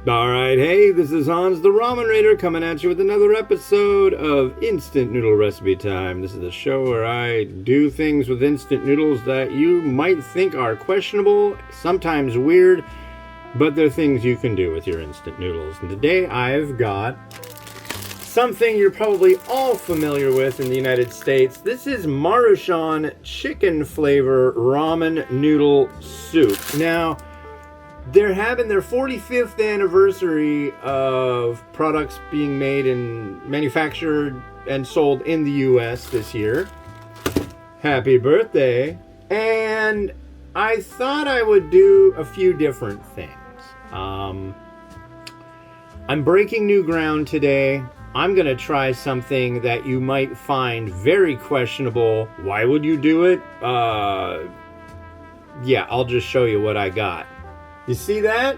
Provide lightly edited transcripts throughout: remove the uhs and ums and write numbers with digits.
Alright, hey, this is Hans the Ramen Raider coming at you with another episode of Instant Noodle Recipe Time. This is the show where I do things with instant noodles that you might think are questionable, sometimes weird, but they're things you can do with your instant noodles. And today I've got something you're probably all familiar with in the United States. This is Maruchan chicken flavor ramen noodle soup. Now, they're having their 45th anniversary of products being made and manufactured and sold in the US this year. Happy birthday. And I thought I would do a few different things. I'm breaking new ground today. I'm going to try something that you might find very questionable. Why would you do it? Yeah, I'll just show you what I got. You see that?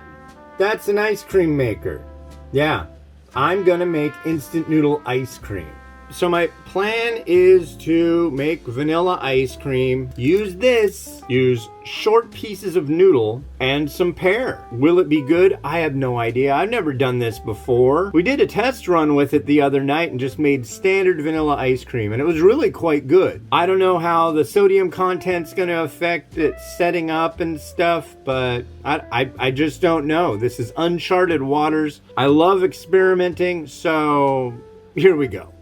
That's an ice cream maker. Yeah, I'm gonna make instant noodle ice cream. So my plan is to make vanilla ice cream. Use short pieces of noodle and some pear. Will it be good? I have no idea. I've never done this before. We did a test run with it the other night and just made standard vanilla ice cream, and it was really quite good. I don't know how the sodium content's gonna affect it setting up and stuff, but I just don't know. This is uncharted waters. I love experimenting, so here we go.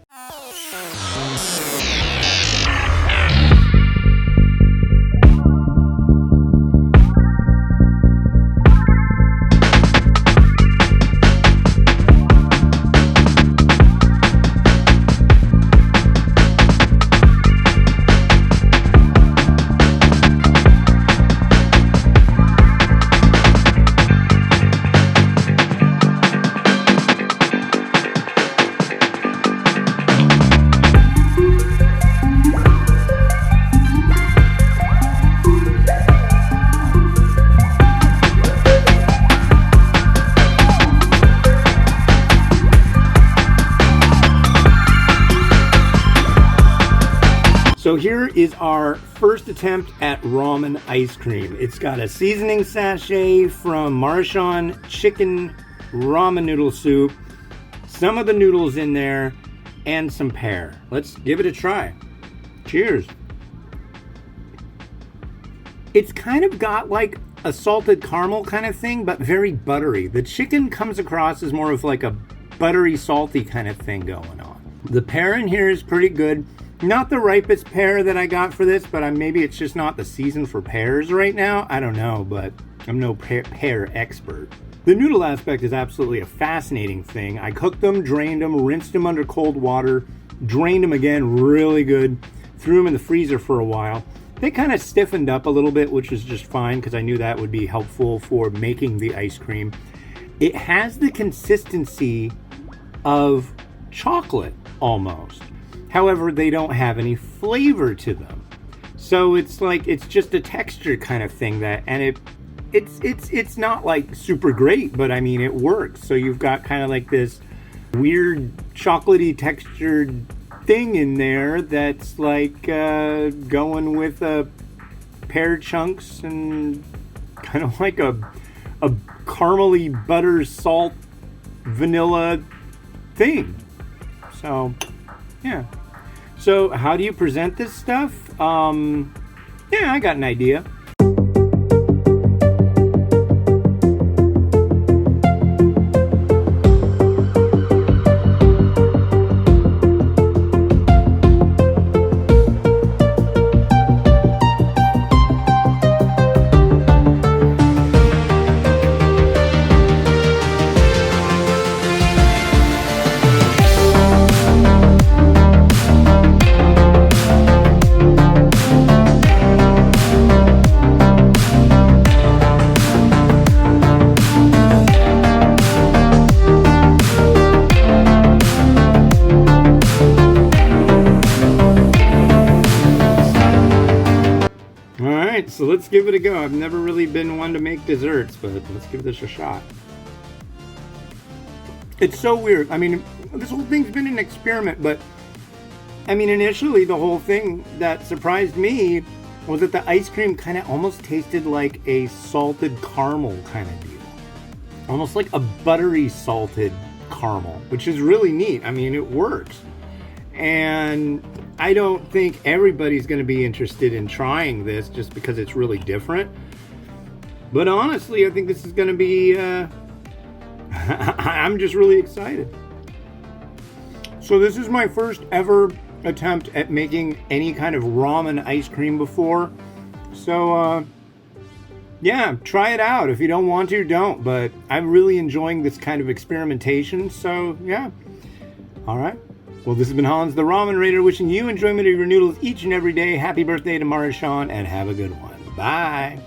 So here is our first attempt at ramen ice cream. It's got a seasoning sachet from Maruchan chicken ramen noodle soup, some of the noodles in there, and some pear. Let's give it a try. Cheers. It's kind of got like a salted caramel kind of thing, but very buttery. The chicken comes across as more of like a buttery, salty kind of thing going on. The pear in here is pretty good. Not the ripest pear that I got for this, but maybe it's just not the season for pears right now. I don't know, but I'm no pear expert. The noodle aspect is absolutely a fascinating thing. I cooked them, drained them, rinsed them under cold water, drained them again really good, threw them in the freezer for a while. They kind of stiffened up a little bit, which is just fine because I knew that would be helpful for making the ice cream. It has the consistency of chocolate almost. However, they don't have any flavor to them. So it's like, it's just a texture kind of thing it's not like super great, but I mean, it works. So you've got kind of like this weird chocolatey textured thing in there that's like going with pear chunks and kind of like a caramely butter salt vanilla thing. So yeah. So how do you present this stuff? Yeah, I got an idea. So let's give it a go. I've never really been one to make desserts, but let's give this a shot. It's so weird. I mean, this whole thing's been an experiment, but I mean, initially the whole thing that surprised me was that the ice cream kind of almost tasted like a salted caramel kind of deal. almost like a buttery salted caramel, which is really neat. I mean, it works. And I don't think everybody's going to be interested in trying this just because it's really different. But honestly, I think this is going to be, I'm just really excited. So this is my first ever attempt at making any kind of ramen ice cream before. So, yeah, try it out. If you don't want to, don't. But I'm really enjoying this kind of experimentation. So, yeah. All right. Well, this has been Hans the Ramen Raider, wishing you enjoyment of your noodles each and every day. Happy birthday to Maruchan, and have a good one. Bye.